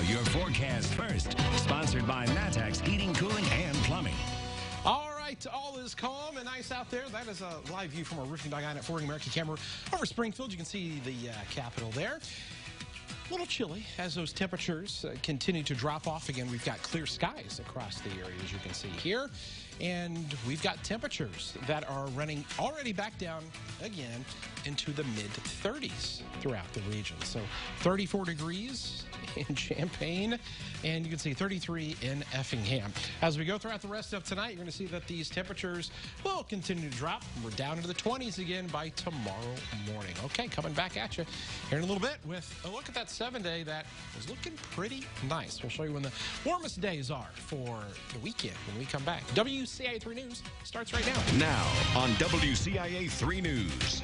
your forecast first. Sponsored by Matex Heating, Cooling, and Plumbing. All right, all is calm and nice out there. That is a live view from our roofing dog at Forwarding American camera over Springfield. You can see the Capitol there. A little chilly as those temperatures continue to drop off again. We've got clear skies across the area, as you can see here. And we've got temperatures that are running already back down again into the mid-30s throughout the region. So 34 degrees in Champaign, and you can see 33 in Effingham. As we go throughout the rest of tonight, you're going to see that these temperatures will continue to drop. We're down into the 20s again by tomorrow morning. Okay, coming back at you here in a little bit with a look at that 7-day that is looking pretty nice. We'll show you when the warmest days are for the weekend when we come back. WCIA 3 News starts right now. Now on WCIA 3 News.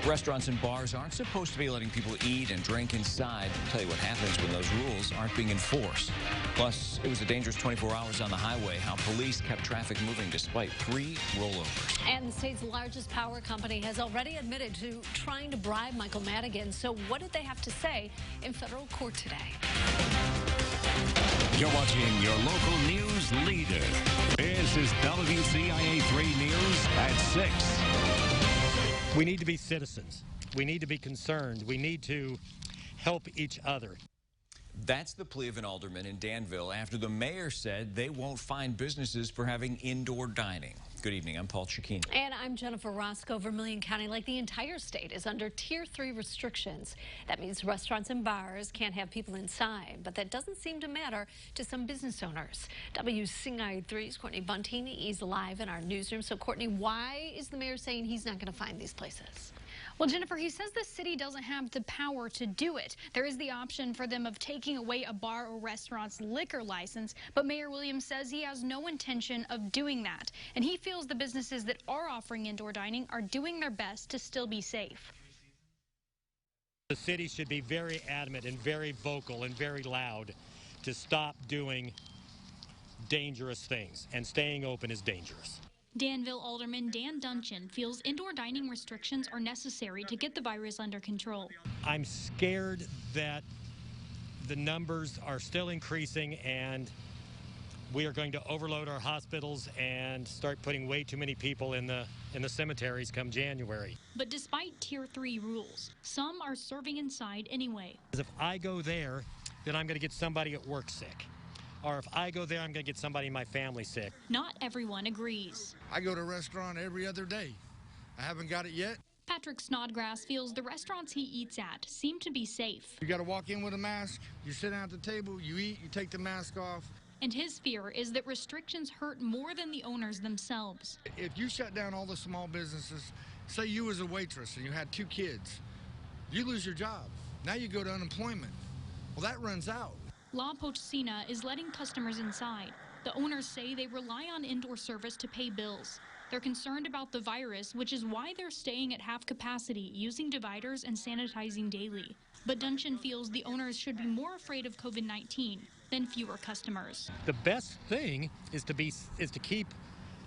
Restaurants and bars aren't supposed to be letting people eat and drink inside. I'll tell you what happens when those rules aren't being enforced. Plus, it was a dangerous 24 hours on the highway, how police kept traffic moving despite 3 rollovers. And the state's largest power company has already admitted to trying to bribe Michael Madigan. So what did they have to say in federal court today? You're watching your local news leader. This is WCIA 3 News at 6. We need to be citizens. We need to be concerned. We need to help each other. That's the plea of an alderman in Danville after the mayor said they won't fine businesses for having indoor dining. Good evening. I'm Paul Chikini. And I'm Jennifer Roscoe. Vermilion County, like the entire state, is under Tier 3 restrictions. That means restaurants and bars can't have people inside, but that doesn't seem to matter to some business owners. WCIA 3's Courtney Bunting is live in our newsroom. So, Courtney, why is the mayor saying he's not going to fine these places? Well, Jennifer, he says the city doesn't have the power to do it. There is the option for them of taking away a bar or restaurant's liquor license, but Mayor Williams says he has no intention of doing that. And he feels the businesses that are offering indoor dining are doing their best to still be safe. The city should be very adamant and very vocal and very loud to stop doing dangerous things, and staying open is dangerous. Danville Alderman Dan Duncan feels indoor dining restrictions are necessary to get the virus under control. I'm scared that the numbers are still increasing and we are going to overload our hospitals and start putting way too many people in the cemeteries come January. But despite Tier 3 rules, some are serving inside anyway. If I go there, then I'm going to get somebody at work sick. Or if I go there, I'm going to get somebody in my family sick. Not everyone agrees. I go to a restaurant every other day. I haven't got it yet. Patrick Snodgrass feels the restaurants he eats at seem to be safe. You got to walk in with a mask. You sit down at the table, you eat, you take the mask off. And his fear is that restrictions hurt more than the owners themselves. If you shut down all the small businesses, say you was a waitress and you had 2 kids, you lose your job. Now you go to unemployment. Well, that runs out. La Pochcina is letting customers inside. The owners say they rely on indoor service to pay bills. They're concerned about the virus, which is why they're staying at half capacity, using dividers and sanitizing daily. But Duncan feels the owners should be more afraid of COVID-19 than fewer customers. The best thing is to keep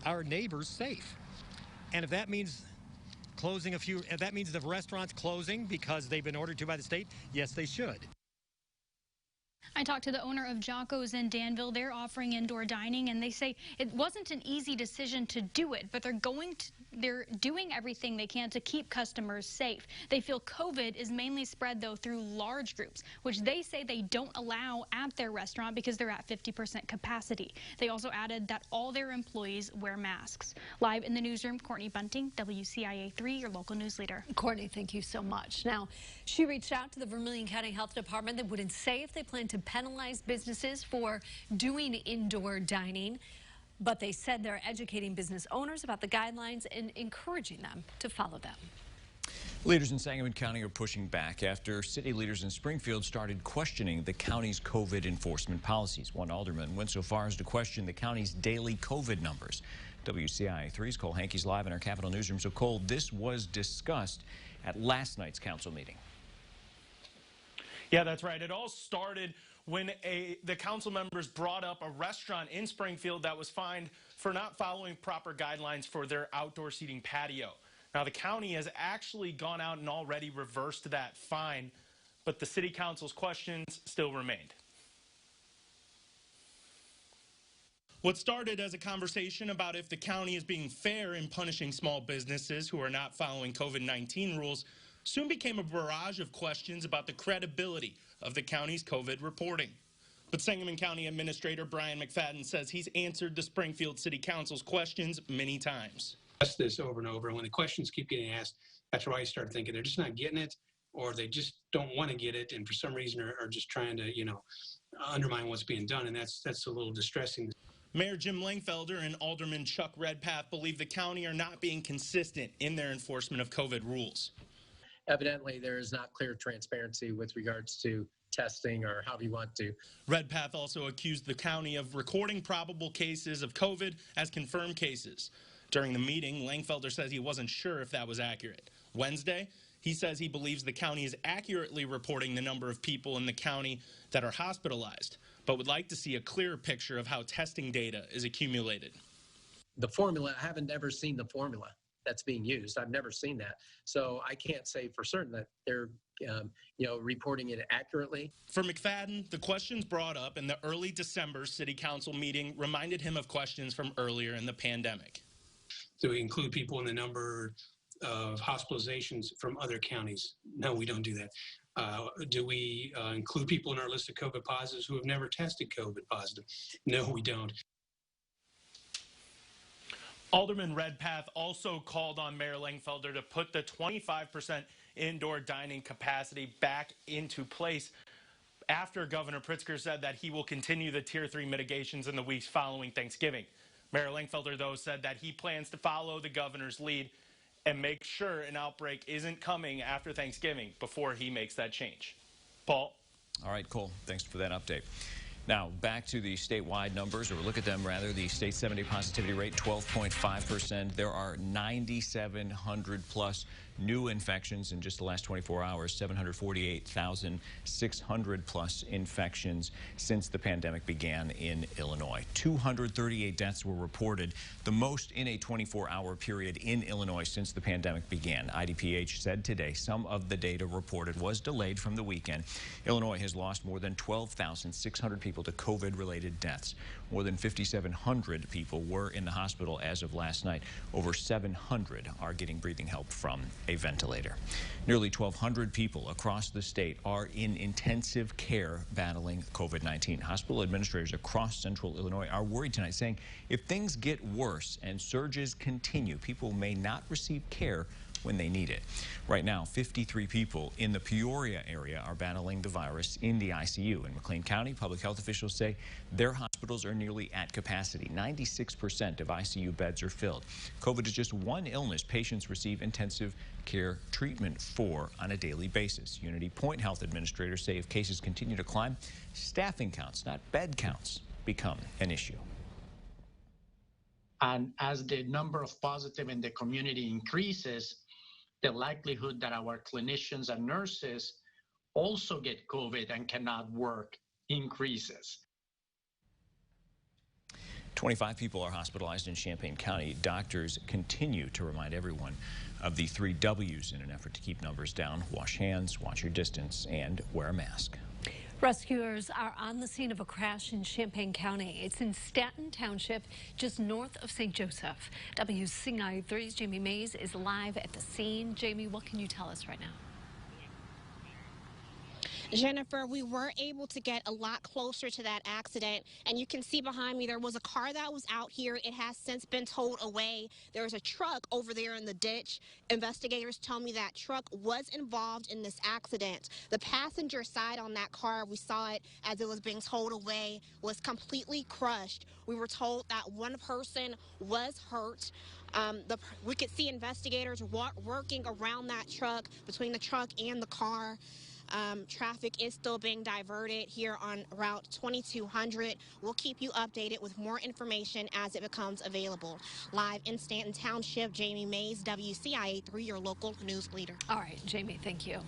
our neighbors safe. And if that means if that means the restaurants closing because they've been ordered to by the state, yes, they should. I talked to the owner of Jocko's in Danville. They're offering indoor dining, and they say it wasn't an easy decision to do it, but they're doing everything they can to keep customers safe. They feel COVID is mainly spread, though, through large groups, which they say they don't allow at their restaurant because they're at 50% capacity. They also added that all their employees wear masks. Live in the newsroom, Courtney Bunting, WCIA 3, your local news leader. Courtney, thank you so much. Now, she reached out to the Vermilion County Health Department that wouldn't say if they plan to penalize businesses for doing indoor dining, but they said they're educating business owners about the guidelines and encouraging them to follow them. Leaders in Sangamon County are pushing back after city leaders in Springfield started questioning the county's COVID enforcement policies. One alderman went so far as to question the county's daily COVID numbers. WCIA 3's Cole Hankey's live in our Capitol newsroom. So, Cole, this was discussed at last night's council meeting. Yeah, that's right. It all started when the council members brought up a restaurant in Springfield that was fined for not following proper guidelines for their outdoor seating patio. Now, the county has actually gone out and already reversed that fine, but the city council's questions still remained. What started as a conversation about if the county is being fair in punishing small businesses who are not following COVID-19 rules soon became a barrage of questions about the credibility of the county's COVID reporting. But Sangamon County Administrator Brian McFadden says he's answered the Springfield City Council's questions many times. Ask this over and over, and when the questions keep getting asked, that's why you start thinking they're just not getting it, or they just don't want to get it, and for some reason are just trying to, undermine what's being done, and that's a little distressing. Mayor Jim Langfelder and Alderman Chuck Redpath believe the county are not being consistent in their enforcement of COVID rules. Evidently, there is not clear transparency with regards to testing or however you want to. Redpath also accused the county of recording probable cases of COVID as confirmed cases. During the meeting, Langfelder says he wasn't sure if that was accurate. Wednesday, he says he believes the county is accurately reporting the number of people in the county that are hospitalized, but would like to see a clearer picture of how testing data is accumulated. The formula, I haven't ever seen the formula that's being used. I've never seen that. So I can't say for certain that they're reporting it accurately. For McFadden, the questions brought up in the early December city council meeting reminded him of questions from earlier in the pandemic. Do we include people in the number of hospitalizations from other counties? No, we don't do that. Do we include people in our list of COVID positives who have never tested COVID positive? No, we don't. Alderman Redpath also called on Mayor Langfelder to put the 25% indoor dining capacity back into place after Governor Pritzker said that he will continue the Tier 3 mitigations in the weeks following Thanksgiving. Mayor Langfelder, though, said that he plans to follow the governor's lead and make sure an outbreak isn't coming after Thanksgiving before he makes that change. Paul? All right, Cole, thanks for that update. Now, back to the statewide numbers, or look at them rather. The state 7-day positivity rate, 12.5%. There are 9,700 plus new infections in just the last 24 hours, 748,600 plus infections since the pandemic began in Illinois. 238 deaths were reported, the most in a 24-hour period in Illinois since the pandemic began. IDPH said today some of the data reported was delayed from the weekend. Illinois has lost more than 12,600 people to COVID-related deaths. More than 5,700 people were in the hospital as of last night. Over 700 are getting breathing help from a ventilator. Nearly 1,200 people across the state are in intensive care battling COVID-19. Hospital administrators across central Illinois are worried tonight, saying if things get worse and surges continue, people may not receive care when they need it. Right now, 53 people in the Peoria area are battling the virus in the ICU. In McLean County, public health officials say their hospitals are nearly at capacity. 96% of ICU beds are filled. COVID is just one illness patients receive intensive care treatment for on a daily basis. Unity Point Health administrators say if cases continue to climb, staffing counts, not bed counts, become an issue. And as the number of positive in the community increases, the likelihood that our clinicians and nurses also get COVID and cannot work increases. 25 people are hospitalized in Champaign County. Doctors continue to remind everyone of the 3 W's in an effort to keep numbers down. Wash hands, watch your distance, and wear a mask. Rescuers are on the scene of a crash in Champaign County. It's in Stanton Township, just north of St. Joseph. WCIA 3's Jamie Mays is live at the scene. Jamie, what can you tell us right now? Jennifer, we were able to get a lot closer to that accident, and you can see behind me there was a car that was out here. It has since been towed away. There's a truck over there in the ditch. Investigators tell me that truck was involved in this accident. The passenger side on that car, we saw it as it was being towed away, was completely crushed. We were told that one person was hurt. We could see investigators working around that truck, between the truck and the car. Traffic is still being diverted here on Route 2200. We'll keep you updated with more information as it becomes available. Live in Stanton Township, Jamie Mays, WCIA 3, your local news leader. All right, Jamie, thank you.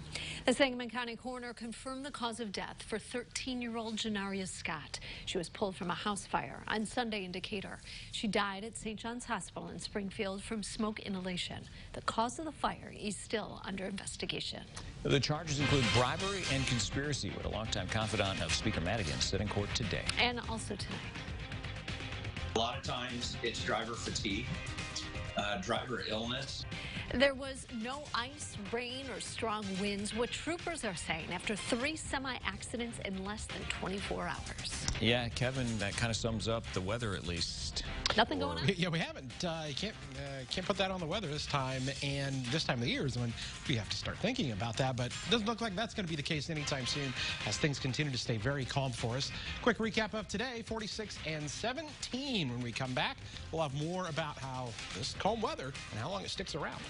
The Sangamon County coroner confirmed the cause of death for 13-year-old Janaria Scott. She was pulled from a house fire on Sunday in Decatur. She died at St. John's Hospital in Springfield from smoke inhalation. The cause of the fire is still under investigation. The charges include bribery bribery and conspiracy, what a longtime confidant of Speaker Madigan said in court today. And also tonight. A lot of times it's driver fatigue, driver illness. There was no ice, rain, or strong winds, what troopers are saying after 3 semi-accidents in less than 24 hours. Yeah, Kevin, that kind of sums up the weather at least. Nothing going on? Yeah, we haven't. You can't put that on the weather this time, and this time of the year is when we have to start thinking about that, but it doesn't look like that's going to be the case anytime soon as things continue to stay very calm for us. Quick recap of today, 46 and 17. When we come back, we'll have more about how this calm weather and how long it sticks around.